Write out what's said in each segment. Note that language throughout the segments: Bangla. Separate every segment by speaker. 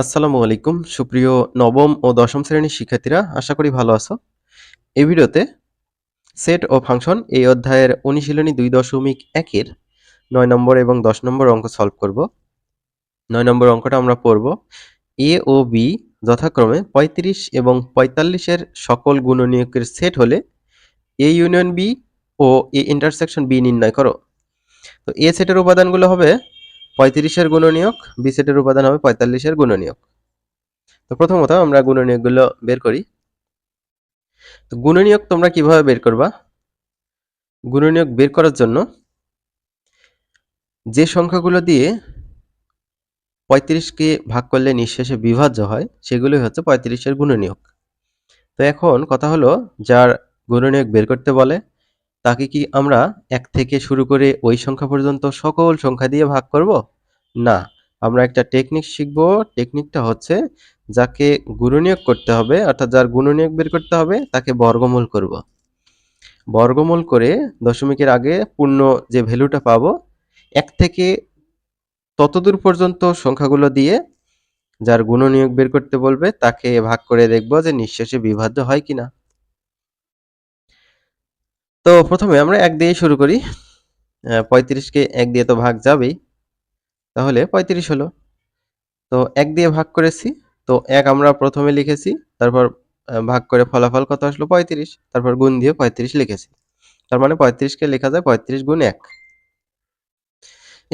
Speaker 1: আসসালামু আলাইকুম সুপ্রিয় নবম ও দশম শ্রেণীর শিক্ষার্থীরা, আশা করি ভালো আছো। এই ভিডিওতে সেট ও ফাংশন এই অধ্যায়ের অনুশীলনী 2.1 এর 9 নম্বর এবং 10 নম্বর অঙ্ক সলভ করব। 9 নম্বর অঙ্কটা আমরা পড়ব। এ ও বি যথাক্রমে 35 এবং 45 এর সকল গুণনীয়কের সেট হলে এ ইউনিয়ন বি ও এ ইন্টারসেকশন বি নির্ণয় করো। তো এ সেটের উপাদানগুলো হবে 35 এর গুণনীয়ক, বি সেটের উপাদান হবে 45 এর গুণনীয়ক। তো প্রথমত আমরা গুণনীয়কগুলো বের করি। তো গুণনীয়ক তোমরা কিভাবে বের করবা? গুণনীয়ক বের করার জন্য যে সংখ্যাগুলো দিয়ে 35কে ভাগ করলে নিঃশেষে বিভাজ্য হয় সেগুলোই হচ্ছে 35 এর গুণনীয়ক। তো এখন কথা হলো, যার গুণনীয়ক বের করতে বলে তাকে কি আমরা 1 থেকে শুরু করে ওই সংখ্যা পর্যন্ত সকল সংখ্যা দিয়ে ভাগ করব? না, আমরা একটা টেকনিক শিখব। টেকনিকটা হচ্ছে, যাকে গুণনীয়ক করতে হবে অর্থাৎ যার গুণনীয়ক বের করতে হবে তাকে বর্গমূল করব। বর্গমূল করে দশমিকের আগে পূর্ণ যে ভ্যালুটা পাবো, 1 থেকে ততদূর পর্যন্ত সংখ্যাগুলো দিয়ে যার গুণনীয়ক বের করতে বলবে তাকে ভাগ করে দেখব যে নিঃশেষে বিভাজ্য হয় কিনা। তো প্রথমে আমরা 1 দিয়ে শুরু করি। 35কে 1 দিয়ে তো ভাগ যাবেই, তাহলে 35 হলো। তো 1 দিয়ে ভাগ করেছি, তো 1 আমরা প্রথমে লিখেছি, তারপর ভাগ করে ফলাফল কত আসলো 35, তারপর গুণ দিয়ে 35 লিখেছি। তার মানে 35কে লেখা যায় 35 গুণ 1।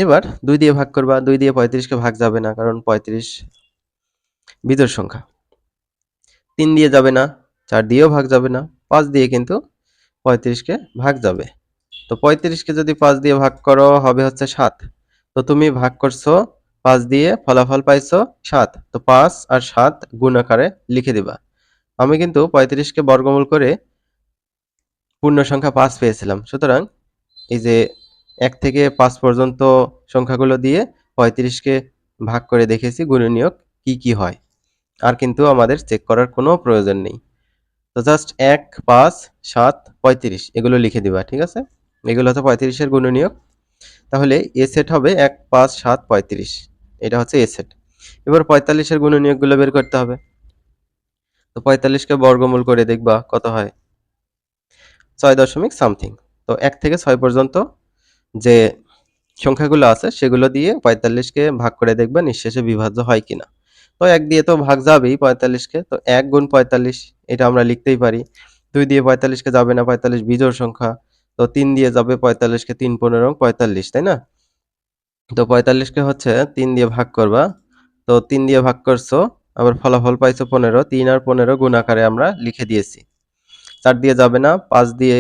Speaker 1: এবার 2 দিয়ে ভাগ করবা, 2 দিয়ে 35কে ভাগ যাবে না, কারণ 35 বিজোড় সংখ্যা। 3 দিয়ে যাবে না, 4 দিয়েও ভাগ যাবে না, 5 দিয়ে কিন্তু 35কে ভাগ যাবে। তো 35কে যদি 5 দিয়ে ভাগ করো হবে হচ্ছে 7। তো তুমি ভাগ করছো 5 দিয়ে, ফলাফল পাইছো 7। তো 5 আর 7 গুণ আকারে লিখে দিবা। আমি কিন্তু 35কে বর্গমূল করে পূর্ণ সংখ্যা 5 পেয়েছিলাম। সুতরাং এই যে 1 থেকে 5 পর্যন্ত সংখ্যাগুলো দিয়ে 35কে ভাগ করে দেখেছি গুণনীয়ক কি কি হয়। আর কিন্তু আমাদের চেক করার কোনো প্রয়োজন নেই। তো জাস্ট 1, 5, 7, 35 এগুলো লিখে দিবা, ঠিক আছে? এগুলো হচ্ছে 35 এর গুণনীয়ক। তাহলে এ সেট হবে 1, 5, 7, 35। এটা হচ্ছে এ সেট। এবার 45 এর গুণনীয়কগুলো বের করতে হবে। তো 45কে বর্গমূল করে দেখবা কত হয়, 6 দশমিক সামথিং। তো 1 থেকে 6 পর্যন্ত যে সংখ্যাগুলো আছে সেগুলো দিয়ে 45কে ভাগ করে দেখবা নিঃশেষে বিভাজ্য হয় কিনা। তো 1 দিয়ে তো ভাগ যাবেই 45কে, তো 1 গুণ 45 এটা আমরা লিখতেই পারি। 2 দিয়ে 45কে যাবে না, 45 বিজোড় সংখ্যা। তো 3 দিয়ে যাবে 45কে, 3 15 45, তাই না? তো 45কে হচ্ছে 3 দিয়ে ভাগ করবা। তো 3 দিয়ে ভাগ করছো, আবার ফলাফল পাইছো 15। 3 আর 15 গুণ আকারে আমরা লিখে দিয়েছি। 4 দিয়ে যাবে না, 5 দিয়ে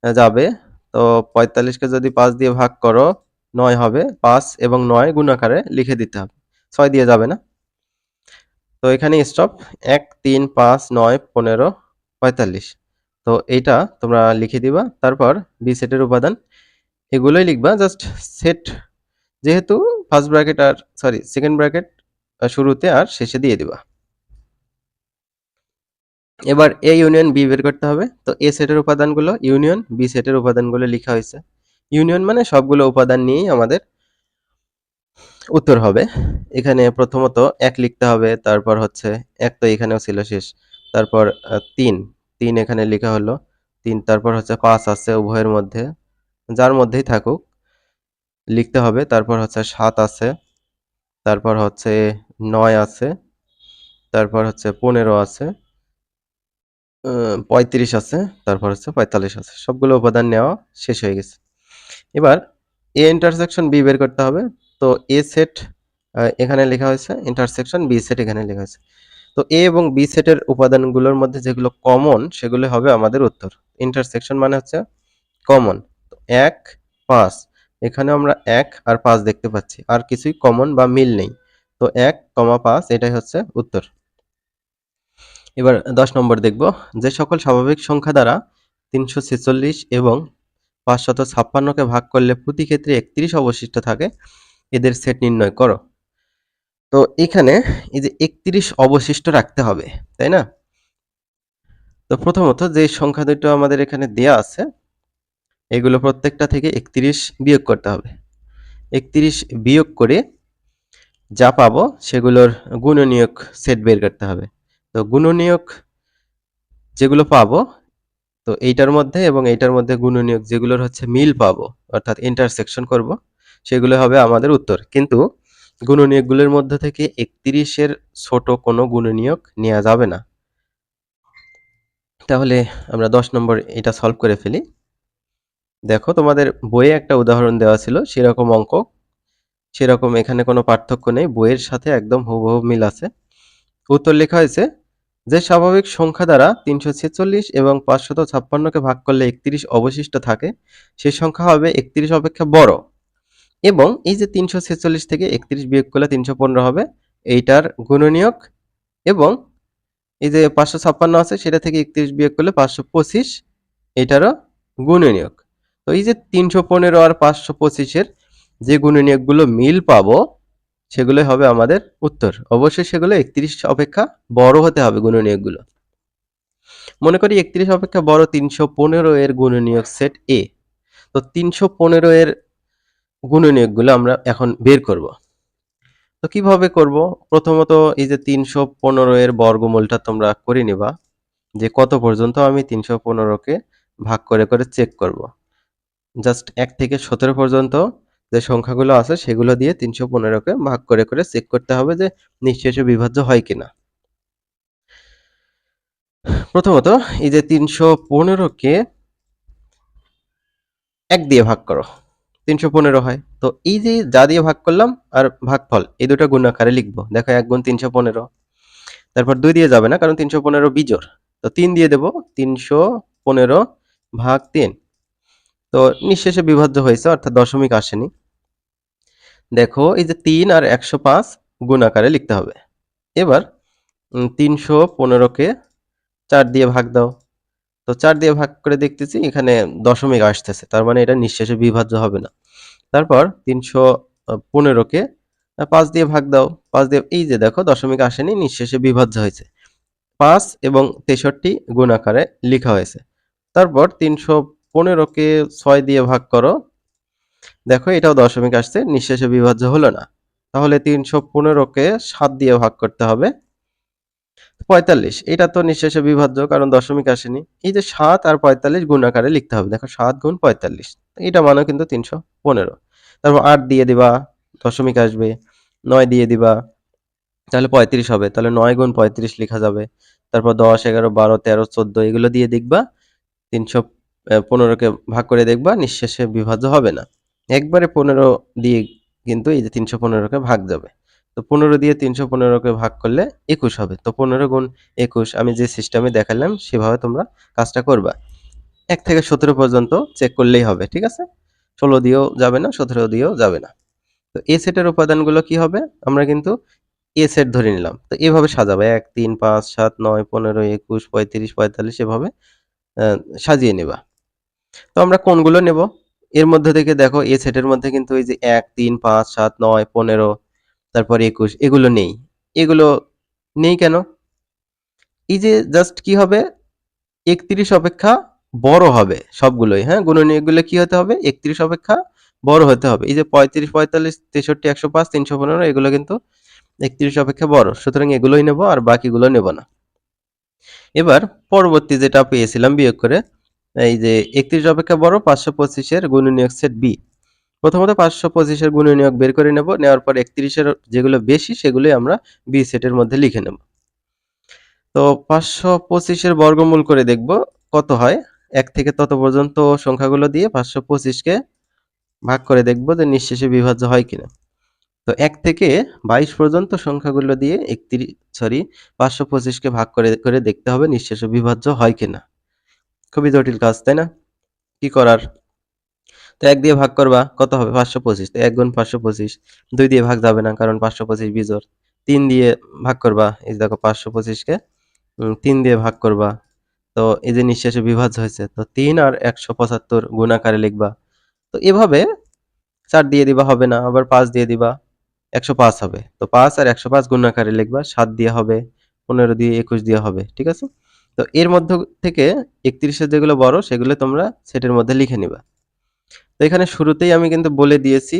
Speaker 1: যাবে। তো 45কে যদি 5 দিয়ে ভাগ করো 9 হবে। 5 এবং 9 গুণ আকারে লিখে দিতে হবে। 6 দিয়ে যাবে না। তো এখানেই স্টপ। 1, 3, 5, 9, 15, 45। তো এইটা তোমরা লিখে দিবা। তারপর বি সেটের উপাদান এগুলোই লিখবা। জাস্ট সেট যেহেতু ফার্স্ট ব্র্যাকেট আর সেকেন্ড ব্র্যাকেট শুরুতে আর শেষে দিয়ে দিবা। এবার এ ইউনিয়ন বি বের করতে হবে। তো এ সেটের উপাদানগুলো ইউনিয়ন বি সেটের উপাদানগুলো লেখা হয়েছে। ইউনিয়ন মানে সবগুলো উপাদান নিয়েই আমাদের উত্তর হবে। এখানে প্রথমত 1 লিখতে হবে, তারপর হচ্ছে 1 তো এখানেও ছিল শেষ। তারপর 3 এখানে লেখা হলো 3, তারপর হচ্ছে 5 আছে উভয়ের মধ্যে, যার মধ্যেই থাকুক লিখতে হবে। তারপর হচ্ছে 7 আছে, তারপর হচ্ছে 9 আছে, তারপর হচ্ছে 15 আছে, 35 আছে, তারপর হচ্ছে 45 আছে। সবগুলো উপাদান নেওয়া শেষ হয়ে গেছে। এবার এ ইন্টারসেকশন বি বের করতে হবে। তো এ সেট এখানে লেখা হয়েছে, ইন্টারসেকশন বি সেট এখানে লেখা হয়েছে। তো এ এবং বি সেটের উপাদানগুলোর মধ্যে যেগুলো কমন সেগুলো হবে আমাদের উত্তর। ইন্টারসেকশন মানে হচ্ছে কমন। তো 1, 5 এখানেও আমরা 1 আর 5 দেখতে পাচ্ছি, আর কিছুই কমন বা মিল নেই। তো 1, 5 এটাই হচ্ছে উত্তর। এবার 10 নম্বর দেখব। যে সকল স্বাভাবিক সংখ্যা দ্বারা 346 এবং 556কে ভাগ করলে প্রতি ক্ষেত্রে 31 অবশিষ্ট থাকে, এদের সেট নির্ণয় করো। তো এখানে এই যে 31 অবশিষ্ট রাখতে হবে, তাই না? তো প্রথমত যে সংখ্যা দুটো আমাদের এখানে দেয়া আছে এগুলো প্রত্যেকটা থেকে 31 বিয়োগ করতে হবে। 31 বিয়োগ করে যা পাবো সেগুলোর গুণনীয়ক সেট বের করতে হবে। তো গুণনীয়ক যেগুলো পাবো, তো এইটার মধ্যে এবং এইটার মধ্যে গুণনীয়ক যেগুলোর হচ্ছে মিল পাবো, অর্থাৎ ইন্টারসেকশন করব, সেগুলো হবে আমাদের উত্তর। কিন্তু গুণনীয়কগুলোর মধ্যে থেকে 31-এর ছোট কোনো গুণনীয়ক নেওয়া যাবে না। তাহলে আমরা 10 নম্বর এটা সলভ করে ফেলি। দেখো, তোমাদের বইয়ে একটা উদাহরণ দেওয়া ছিল, সেরকম অঙ্ক, সেরকম এখানে কোনো পার্থক্য নেই, বইয়ের সাথে একদম হুবহু মিল আছে। উত্তর লেখা হয়েছে যে স্বাভাবিক সংখ্যা দ্বারা 346 এবং 556কে ভাগ করলে 31 অবশিষ্ট থাকে, সেই সংখ্যা হবে 31 অপেক্ষা বড়। এবং এই যে 346 থেকে 31 বিয়োগ করলে 315 হবে, এইটার গুণনীয়ক। এবং এই যে 556 আছে, সেটা থেকে 31 বিয়োগ করলে 525, এটারও গুণনীয়ক। তো এই যে 315 আর 525-এর যে গুণনীয়কগুলো মিল পাবো, সেগুলোই হবে আমাদের উত্তর। অবশ্যই সেগুলো 31 অপেক্ষা বড় হতে হবে গুণনীয়কগুলো। মনে করি 31 অপেক্ষা বড় 315 এর গুণনীয়ক সেট এ। তো 315 এর গুণনীয়কগুলো আমরা এখন বের করব। তো কিভাবে করব? প্রথমত এই যে 315 এর বর্গমূলটা তোমরা করে নিবা, যে কত পর্যন্ত আমি 315কে ভাগ করে করে চেক করব। জাস্ট 1 থেকে 17 পর্যন্ত যে সংখ্যাগুলো আছে সেগুলো দিয়ে 315কে ভাগ করে করে চেক করতে হবে যে নিঃশেষে বিভাজ্য হয় কিনা। প্রথমত এই যে 315কে 1 দিয়ে ভাগ করো, 315 হয়। তো এই যে যা দিয়ে ভাগ করলাম আর ভাগফল, এই দুটো গুণ আকারে লিখবো। দেখো 1 গুণ 315, তারপর 2 দিয়ে যাবে না, কারণ 315 বিজোড়। তো 3 দিয়ে দেবো, 315 ভাগ 3। তো নিঃশেষে বিভাজ্য হয়েছে, অর্থাৎ দশমিক আসেনি। দেখো এই যে 3 আর 105 গুণ আকারে লিখতে হবে। এবার 315কে 4 দিয়ে ভাগ দাও। তো 4 দিয়ে ভাগ করে দেখতেছি এখানে দশমিক আসতেছে, তার মানে এটা নিঃশেষে বিভাজ্য হবে না। তারপর 315কে 5 দিয়ে ভাগ দাও। 5 দিয়ে, এই যে দেখো দশমিক আসেনি, নিঃশেষে বিভাজ্য হয়েছে। 5 এবং 63 গুণ আকারে লেখা হয়েছে। তারপর 315কে 6 দিয়ে ভাগ করো। দেখো এটাও দশমিক আসছে, নিঃশেষে বিভাজ্য হলো না। তাহলে 315কে 7 দিয়ে ভাগ করতে হবে। 45, এটা তো নিঃশেষে বিভাজ্য, কারণ দশমিক আসেনি। এই যে 7 আর 45 গুণ আকারে লিখতে হবে। দেখো 7 গুণ 45, এটা মানেও কিন্তু 315। তারপর 8 দিয়ে দিবা, দশমিক আসবে। 9 দিয়ে দিবা, তাহলে 35 হবে। তাহলে 9 গুণ 35 লেখা যাবে। তারপর 10, 11, 12, 13, 14 এগুলো দিয়ে দেখবা, 315কে ভাগ করে দেখবা নিঃশেষে বিভাজ্য হবে না। একবারে 15 দিয়ে কিন্তু এই যে 315কে ভাগ যাবে। তো 15 দিয়ে 315কে ভাগ করলে 21 হবে। তো 15 গুণ 21, আমি যে সিস্টেমে দেখালাম সেভাবে তোমরা কাজটা করবা। 1 থেকে 17 পর্যন্ত চেক করলেই হবে, ঠিক আছে? 16 দিয়েও যাবে না, 17 দিয়েও যাবে না। তো এ সেটের উপাদানগুলো কি হবে? আমরা কিন্তু এ সেট ধরে নিলাম। তো এভাবে সাজাবো, 1, 3, 5, 7, 9, 15, 21, 35, 45 এভাবে সাজিয়ে নেবা। তো আমরা কোনগুলো নেব? এর মধ্যে থেকে দেখো এ সেটের মধ্যে কিন্তু এই যে 1, 3, 5, 7, 9, 15, তারপর 21 এগুলো নেই। এগুলো নেই কেন? এই যে জাস্ট কি হবে, 31 অপেক্ষা বড় হবে সবগুলোই, হ্যাঁ? গুণনীয়কগুলো কি হতে হবে? 31 অপেক্ষা বড় হতে হবে। এই যে 35, 45, 63, 105, 315 এগুলো কিন্তু 31 অপেক্ষা বড়। সুতরাং এগুলোই নেব, আর বাকিগুলো নেব না। এবার পরবর্তী যেটা পেয়েছিলাম বিয়োগ করে, এই যে 31 অপেক্ষা বড় 525-এর গুণনীয়ক সেট বি। প্রথমত 525-এর গুণনীয়ক বের করে নেব। নেওয়ার পর 31-এর যেগুলো বেশি সেগুলোই আমরা বি সেটের মধ্যে লিখে নেব। তো 525-এর বর্গমূল করে দেখব কত হয়। 1 থেকে তত পর্যন্ত সংখ্যাগুলো দিয়ে 525-কে ভাগ করে দেখব যে নিঃশেষে বিভাজ্য হয় কিনা। তো 1 থেকে 22 পর্যন্ত সংখ্যাগুলো দিয়ে 525-কে ভাগ করে করে দেখতে হবে নিঃশেষে বিভাজ্য হয় কিনা। খুবই জটিল কাজ, তাই না? কি করার? তো 1 দিয়ে ভাগ করবা, কত হবে? 525। তো 1 গুণ 525। 2 দিয়ে ভাগ যাবে না, কারণ 525 বিজোড়। 3 দিয়ে ভাগ করবা, এই যে দেখো 525-কে 3 দিয়ে ভাগ করবা। তো এই যে নিঃশেষে বিভাজ্য হয়েছে, তো 3 আর 175 গুণ আকারে লিখবা। তো এভাবে 4 দিয়ে দিবা, হবে না। আবার 5 দিয়ে দিবা, 105 হবে। তো 5 আর 105 গুণ আকারে লিখবা। 7 দিয়ে হবে, 15 দিয়ে, 21 দিয়ে হবে, ঠিক আছে? তো এর মধ্য থেকে 31-এর যেগুলো বড় সেগুলো তোমরা সেটের মধ্যে লিখে নিবা। তো এখানে শুরুতেই আমি কিন্তু বলে দিয়েছি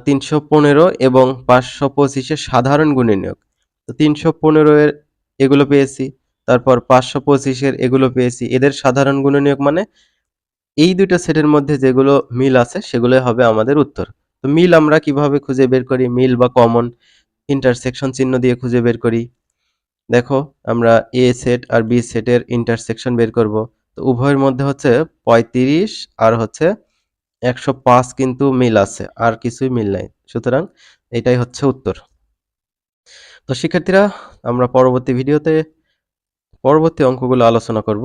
Speaker 1: 315 এবং 525 এর সাধারণ গুণনীয়ক। তো 315 এর এগুলো পেয়েছি, তারপর 525 এর এগুলো পেয়েছি। এদের সাধারণ গুণনীয়ক মানে এই দুইটা সেটের মধ্যে যেগুলো মিল আছে সেগুলোই হবে আমাদের উত্তর। তো মিল আমরা কিভাবে খুঁজে বের করি? মিল বা কমন ইন্টারসেকশন চিহ্ন দিয়ে খুঁজে বের করি। দেখো আমরা এ সেট আর বি সেটের ইন্টারসেকশন বের করব। তো উভয়ের মধ্যে হচ্ছে 35 আর হচ্ছে 105 কিন্তু মিল আছে, আর কিছুই মিল নাই। সুতরাং এটাই হচ্ছে উত্তর। তো শিক্ষার্থীরা, আমরা পরবর্তী ভিডিওতে পরবর্তী অঙ্কগুলো আলোচনা করব।